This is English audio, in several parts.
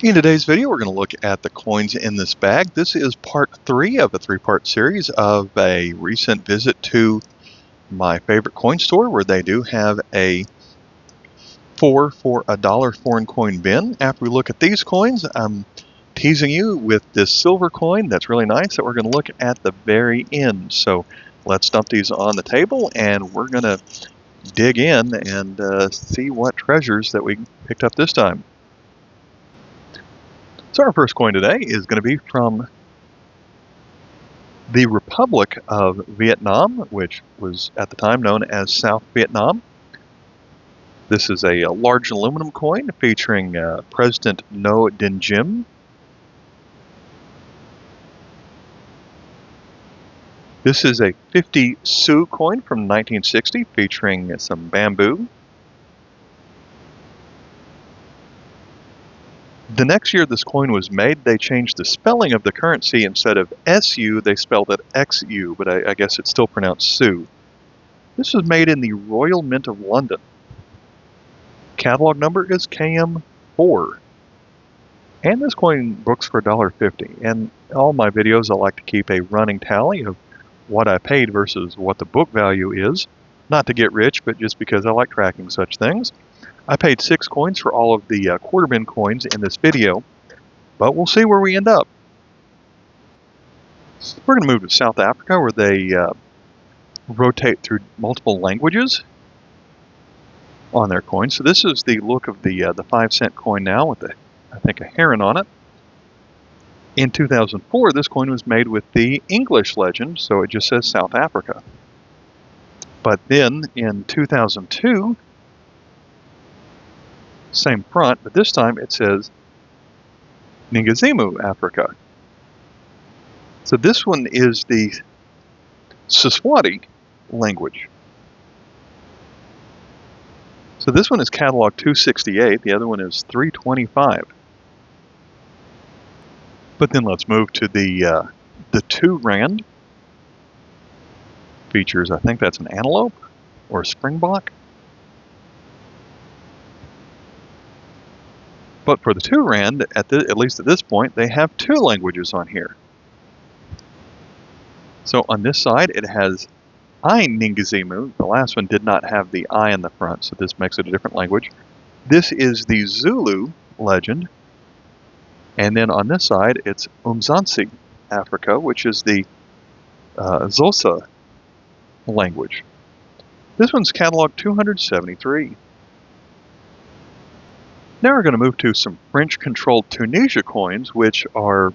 In today's video, we're going to look at the coins in this bag. This is part 3 of a 3-part series of a recent visit to my favorite coin store, where they do have a 4 for $1 foreign coin bin. After we look at these coins, I'm teasing you with this silver coin that's really nice that we're going to look at the very end. So let's dump these on the table and we're going to dig in and see what treasures that we picked up this time. So our first coin today is going to be from the Republic of Vietnam, which was at the time known as South Vietnam. This is a large aluminum coin featuring President Ngo Dinh Diem. This is a 50 sou coin from 1960 featuring some bamboo. The next year this coin was made, they changed the spelling of the currency. Instead of SU, they spelled it XU, but I guess it's still pronounced sou. This was made in the Royal Mint of London. Catalog number is KM4. And this coin books for $1.50. And all my videos I like to keep a running tally of what I paid versus what the book value is. Not to get rich, but just because I like tracking such things. I paid 6 coins for all of the quarter bin coins in this video, but we'll see where we end up. We're going to move to South Africa, where they rotate through multiple languages on their coins. So this is the look of the 5-cent coin now with, I think, a heron on it. In 2004, this coin was made with the English legend, so it just says South Africa. But then in 2002, same front, but this time it says Ningizimo, Africa. So this one is the Siswati language. So this one is catalog 268, the other one is 325. But then let's move to the 2 rand. Features, I think that's an antelope or a springbok. But for the 2 rand, at least at this point, they have 2 languages on here. So on this side, it has I Ningizimo. The last one did not have the I in the front, so this makes it a different language. This is the Zulu legend. And then on this side, it's Umzansi, Africa, which is the Xhosa language. This one's catalog 273. Now we're going to move to some French-controlled Tunisia coins, which are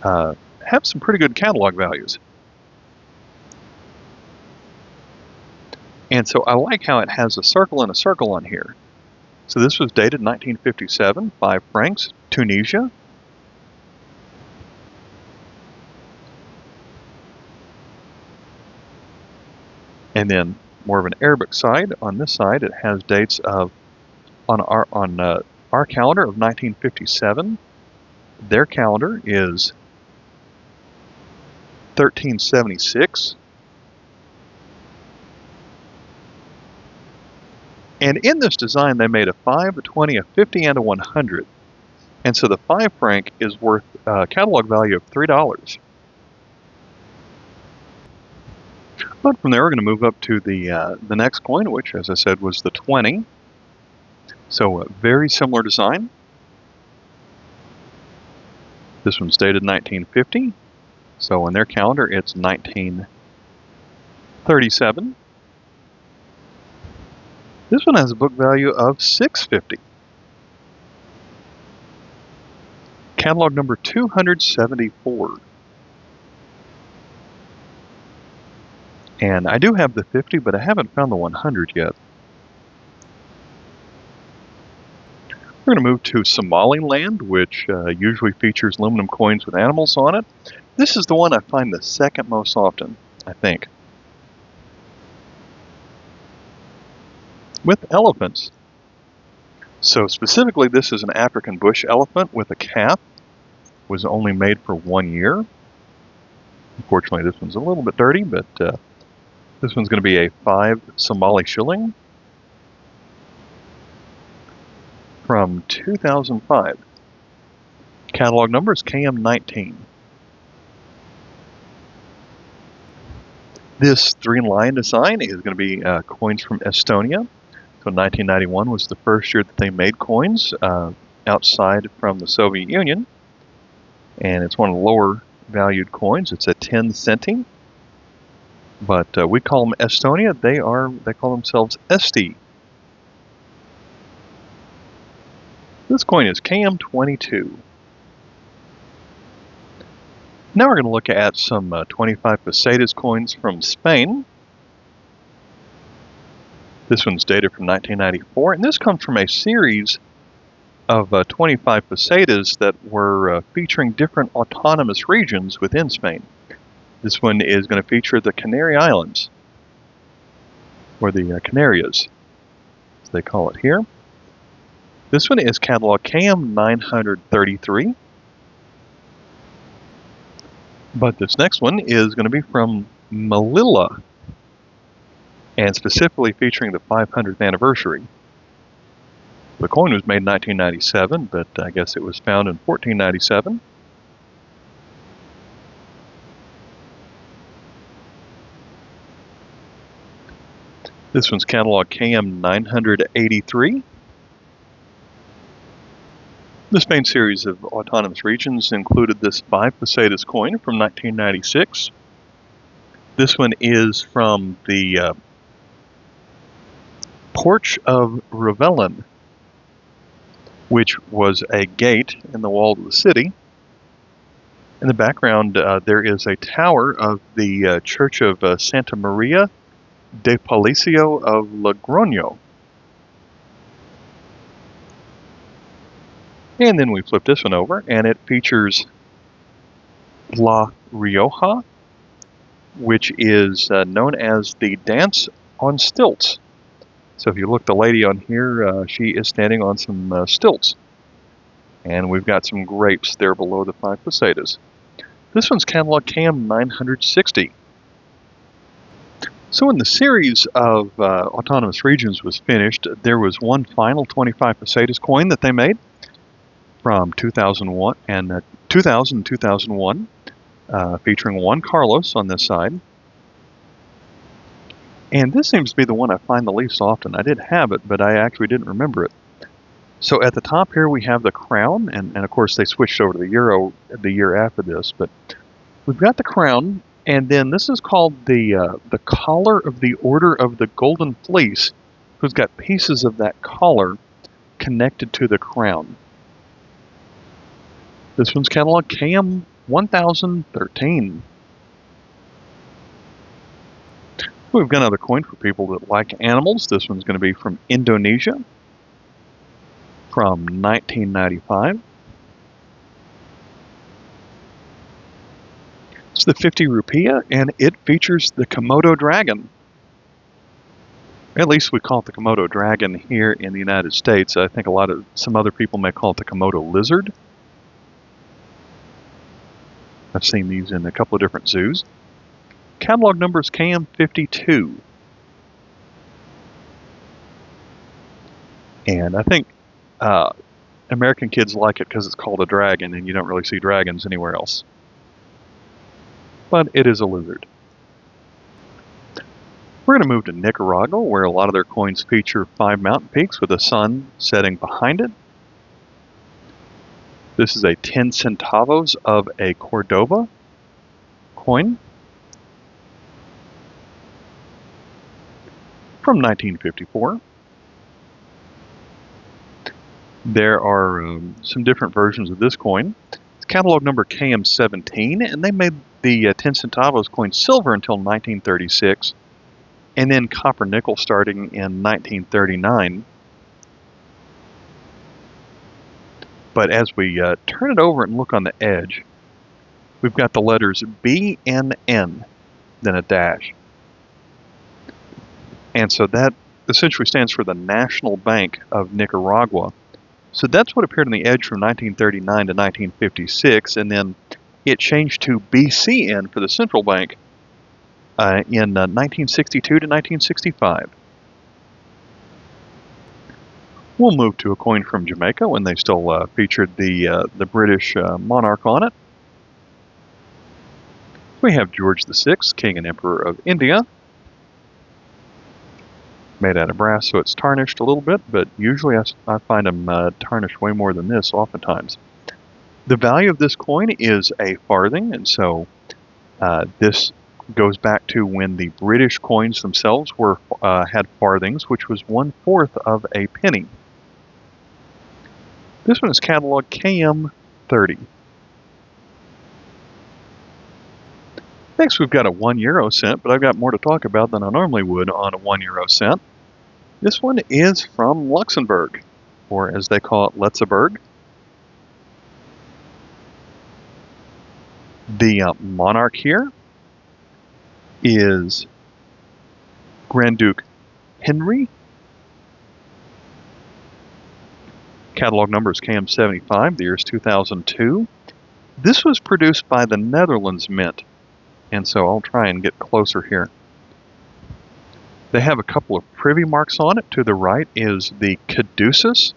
have some pretty good catalog values. And so I like how it has a circle and a circle on here. So this was dated 1957, 5 francs, Tunisia. And then more of an Arabic side. On this side, it has dates of on our calendar of 1957. Their calendar is 1376. And in this design, they made a 5, a 20, a 50, and a 100. And so the 5 franc is worth a catalog value of $3. But from there, we're going to move up to the next coin, which, as I said, was the 20. So a very similar design. This one's dated 1950. So on their calendar, it's 1937. This one has a book value of $6.50. Catalog number 274. And I do have the 50, but I haven't found the 100 yet. We're going to move to Somaliland, which usually features aluminum coins with animals on it. This is the one I find the second most often, I think. With elephants. So specifically, this is an African bush elephant with a calf. Was only made for 1 year. Unfortunately, this one's a little bit dirty, but this one's going to be a 5 Somali shilling. from 2005. Catalog number is KM19. This three-line design is going to be coins from Estonia. So 1991 was the first year that they made coins outside from the Soviet Union. And it's one of the lower valued coins. It's a 10 centime. But we call them Estonia. They call themselves Esti. This coin is KM22. Now we're going to look at some 25 pesetas coins from Spain. This one's dated from 1994, and this comes from a series of 25 pesetas that were featuring different autonomous regions within Spain. This one is going to feature the Canary Islands, or the Canarias, as they call it here. This one is catalog KM933. But this next one is going to be from Melilla, and specifically featuring the 500th anniversary. The coin was made in 1997, but I guess it was found in 1497. This one's catalog KM983. The Spain series of autonomous regions included this 5 pesetas coin from 1996. This one is from the Porch of Revelin, which was a gate in the wall of the city. In the background, there is a tower of the Church of Santa Maria de Palacio of Logroño. And then we flip this one over, and it features La Rioja, which is known as the Dance on Stilts. So if you look, the lady on here, she is standing on some stilts. And we've got some grapes there below the 5 pesetas. This one's catalog KM960. So when the series of autonomous regions was finished, there was one final 25 pesetas coin that they made from 2001 and 2001, featuring Juan Carlos on this side. And this seems to be the one I find the least often. I did have it, but I actually didn't remember it. So at the top here we have the crown, and of course they switched over to the euro the year after this, but we've got the crown, and then this is called the collar of the Order of the Golden Fleece, who's got pieces of that collar connected to the crown. This one's catalog KM1013. We've got another coin for people that like animals. This one's going to be from Indonesia, from 1995. It's the 50 rupiah, and it features the Komodo dragon. At least we call it the Komodo dragon here in the United States. I think some other people may call it the Komodo lizard. I've seen these in a couple of different zoos. Catalog number is KM52. And I think American kids like it because it's called a dragon, and you don't really see dragons anywhere else. But it is a lizard. We're going to move to Nicaragua, where a lot of their coins feature 5 mountain peaks with the sun setting behind it. This is a 10 centavos of a Cordova coin from 1954. There are some different versions of this coin. It's catalog number KM17, and they made the 10 centavos coin silver until 1936, and then copper nickel starting in 1939. But as we turn it over and look on the edge, we've got the letters BNN, then a dash. And so that essentially stands for the National Bank of Nicaragua. So that's what appeared on the edge from 1939 to 1956, and then it changed to BCN for the central bank in 1962 to 1965. We'll move to a coin from Jamaica when they still featured the British monarch on it. We have George VI, King and Emperor of India. Made out of brass, so it's tarnished a little bit, but usually I find them tarnished way more than this oftentimes. The value of this coin is a farthing, and so this goes back to when the British coins themselves had farthings, which was 1/4 of a penny. This one is catalog KM30. Next, we've got a €1 cent, but I've got more to talk about than I normally would on a €1 cent. This one is from Luxembourg, or as they call it, Luxembourg. The monarch here is Grand Duke Henry. Catalog number is KM75, the year is 2002. This was produced by the Netherlands Mint, and so I'll try and get closer here. They have a couple of privy marks on it. To the right is the caduceus,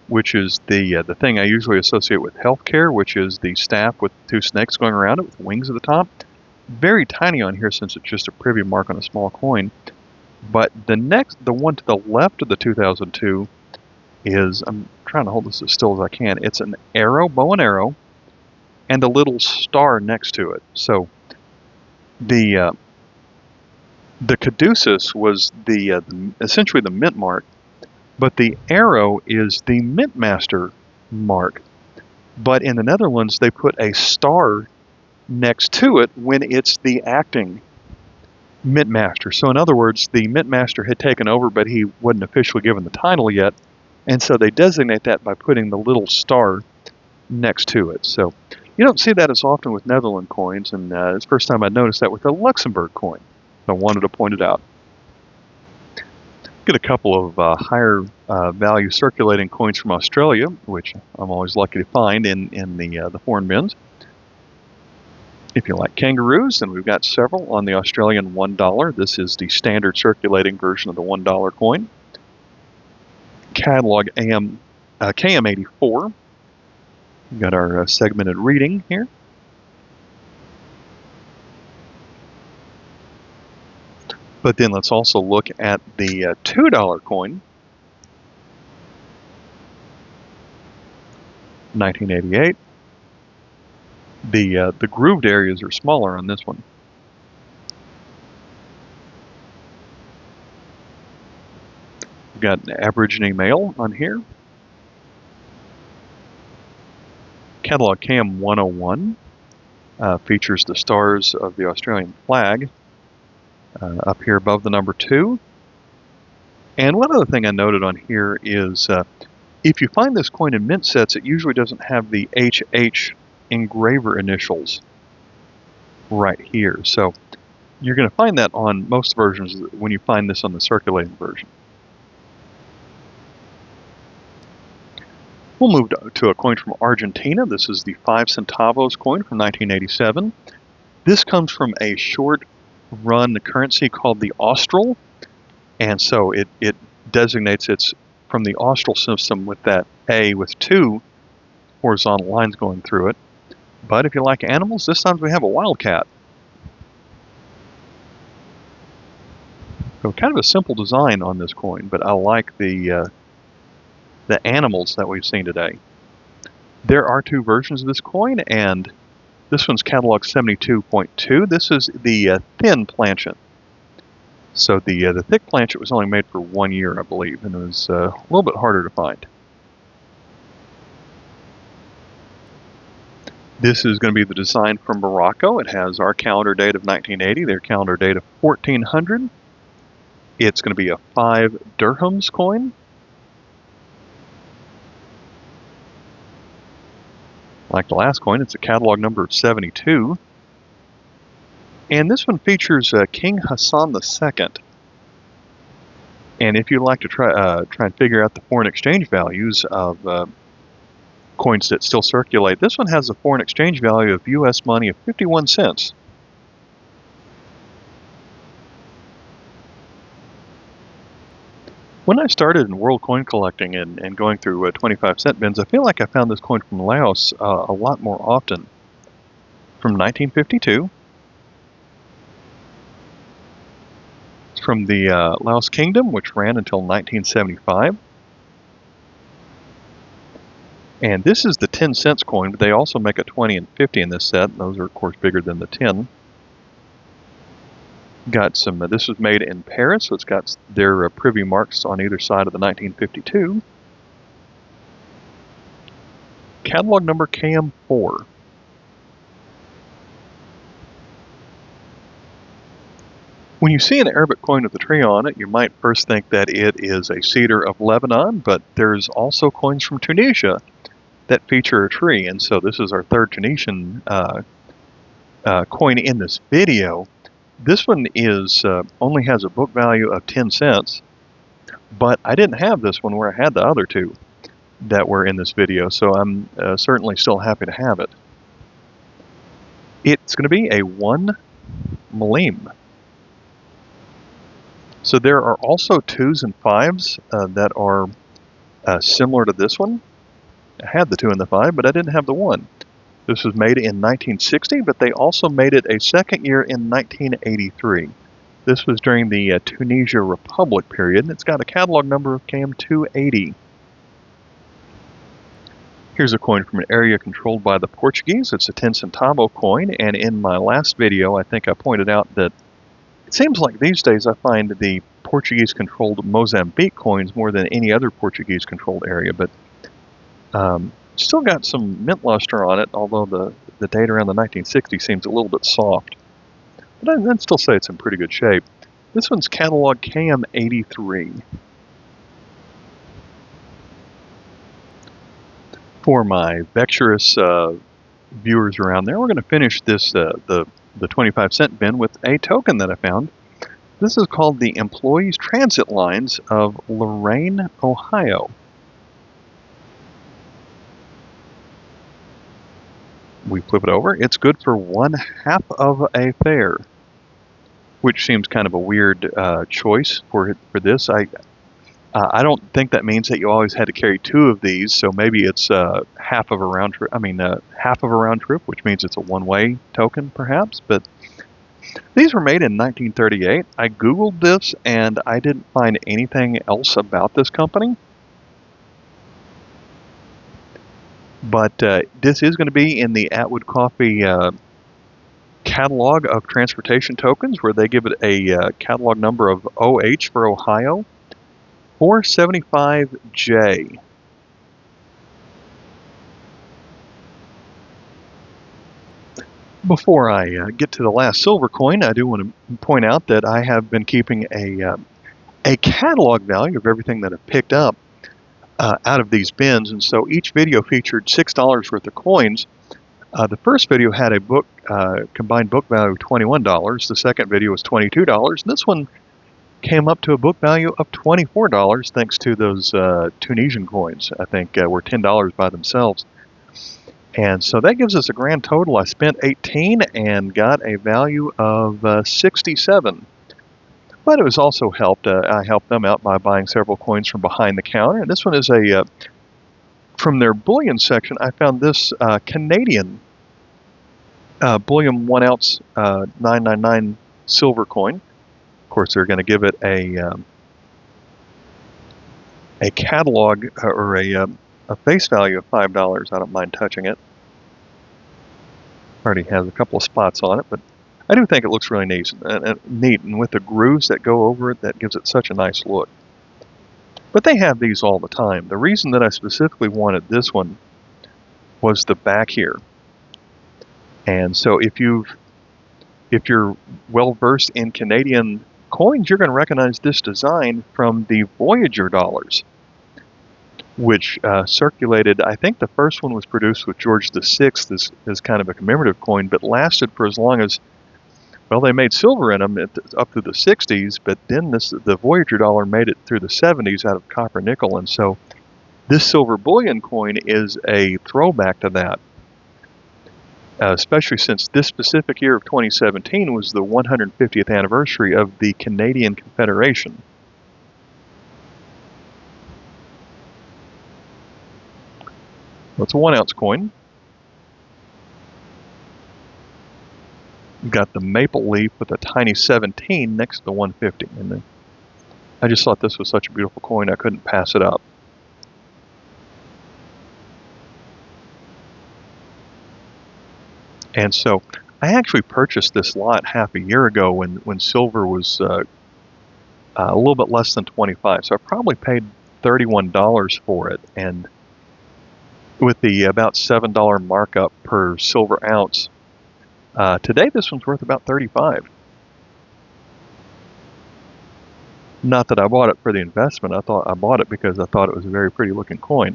which is the thing I usually associate with healthcare, which is the staff with 2 snakes going around it with wings at the top. Very tiny on here since it's just a privy mark on a small coin. But the one to the left of the 2002 is, I'm trying to hold this as still as I can, it's an arrow, bow and arrow, and a little star next to it. So the caduceus was essentially the mint mark, but the arrow is the mint master mark. But in the Netherlands, they put a star next to it when it's the acting mint master. So in other words, the mint master had taken over, but he wasn't officially given the title yet. And so they designate that by putting the little star next to it. So you don't see that as often with Netherlands coins, and it's the first time I noticed that with a Luxembourg coin. So I wanted to point it out. Get a couple of higher value circulating coins from Australia, which I'm always lucky to find in the foreign bins. If you like kangaroos, then we've got several on the Australian $1. This is the standard circulating version of the $1 coin. Catalog KM84. We've got our segmented reading here. But then let's also look at the $2 coin, 1988. The grooved areas are smaller on this one. We've got an Aborigine male on here. Catalog KM 101 features the stars of the Australian flag up here above the number 2. And one other thing I noted on here is if you find this coin in mint sets, it usually doesn't have the HH engraver initials right here. So you're going to find that on most versions when you find this on the circulating version. We'll move to a coin from Argentina. This is the 5 centavos coin from 1987. This comes from a short-run currency called the Austral, and so it designates it's from the Austral system with that A with 2 horizontal lines going through it. But if you like animals, this time we have a wildcat. So kind of a simple design on this coin, but I like the animals that we've seen today. There are 2 versions of this coin, and this one's catalog 72.2. This is the thin planchet. So the thick planchet was only made for 1 year, I believe, and it was a little bit harder to find. This is going to be the design from Morocco. It has our calendar date of 1980, their calendar date of 1400. It's going to be a 5 dirhams coin. Like the last coin, it's a catalog number of 72. And this one features King Hassan II. And if you'd like to try and figure out the foreign exchange values of coins that still circulate, this one has a foreign exchange value of U.S. money of 51 cents. When I started in world coin collecting and going through 25-cent bins, I feel like I found this coin from Laos a lot more often. From 1952. It's from the Laos Kingdom, which ran until 1975. And this is the 10 cents coin, but they also make a 20 and 50 in this set. Those are, of course, bigger than the 10. Got some, this was made in Paris, so it's got their privy marks on either side of the 1952. Catalog number KM4. When you see an Arabic coin with a tree on it, you might first think that it is a cedar of Lebanon, but there's also coins from Tunisia that feature a tree, and so this is our third Tunisian coin in this video. This one is only has a book value of 10 cents, but I didn't have this one where I had the other two that were in this video, so I'm certainly still happy to have it. It's going to be a 1 millim. So there are also 2s and 5s that are similar to this one. I had the 2 and the 5, but I didn't have the 1. This was made in 1960, but they also made it a second year in 1983. This was during the Tunisia Republic period, and it's got a catalog number of KM280. Here's a coin from an area controlled by the Portuguese. It's a 10 centavo coin, and in my last video, I think I pointed out that it seems like these days I find the Portuguese-controlled Mozambique coins more than any other Portuguese-controlled area, but still got some mint luster on it, although the date around the 1960s seems a little bit soft. But I'd still say it's in pretty good shape. This one's catalog KM83. For my vexurous viewers around there, we're going to finish this the 25-cent bin with a token that I found. This is called the Employees Transit Lines of Lorain, Ohio. We flip it over. It's good for 1/2 of a fare, which seems kind of a weird choice for this. I don't think that means that you always had to carry 2 of these, so maybe it's half of a round trip. Half of a round trip, which means it's a one-way token, perhaps. But these were made in 1938. I Googled this, and I didn't find anything else about this company. But this is going to be in the Atwood Coffee catalog of transportation tokens, where they give it a catalog number of OH for Ohio, 475J. Before I get to the last silver coin, I do want to point out that I have been keeping a catalog value of everything that I've picked up out of these bins, and so each video featured $6 worth of coins. The first video had a combined book value of $21. The second video was $22. And this one came up to a book value of $24 thanks to those Tunisian coins. I think were $10 by themselves. And so that gives us a grand total. I spent $18 and got a value of $67. But it was also helped. I helped them out by buying several coins from behind the counter. And this one is from their bullion section. I found this Canadian bullion 1 ounce 999 silver coin. Of course, they're going to give it a catalog or a face value of $5. I don't mind touching it. Already has a couple of spots on it, but I do think it looks really neat, and with the grooves that go over it, that gives it such a nice look. But they have these all the time. The reason that I specifically wanted this one was the back here. And so if you're well versed in Canadian coins, you're going to recognize this design from the Voyageur dollars, which circulated. I think the first one was produced with George VI as kind of a commemorative coin, but lasted for as long as, well, they made silver in them up through the 60s, but then the Voyageur dollar made it through the 70s out of copper nickel, and so this silver bullion coin is a throwback to that, especially since this specific year of 2017 was the 150th anniversary of the Canadian Confederation. That's a 1 ounce coin. We've got the maple leaf with a tiny 17 next to the 150. And I just thought this was such a beautiful coin, I couldn't pass it up. And so I actually purchased this lot half a year ago when silver was a little bit less than 25. So I probably paid $31 for it. And with the about $7 markup per silver ounce, today this one's worth about 35. Not that I bought it for the investment. I bought it because I thought it was a very pretty looking coin.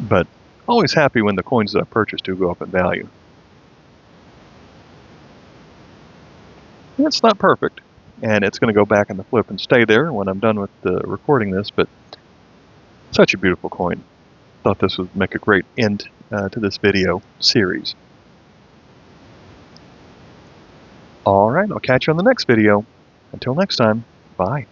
But always happy when the coins that I purchase do go up in value. It's not perfect, and it's going to go back in the flip and stay there when I'm done with recording this, but such a beautiful coin. Thought this would make a great end to this video series. Alright, I'll catch you on the next video. Until next time, bye.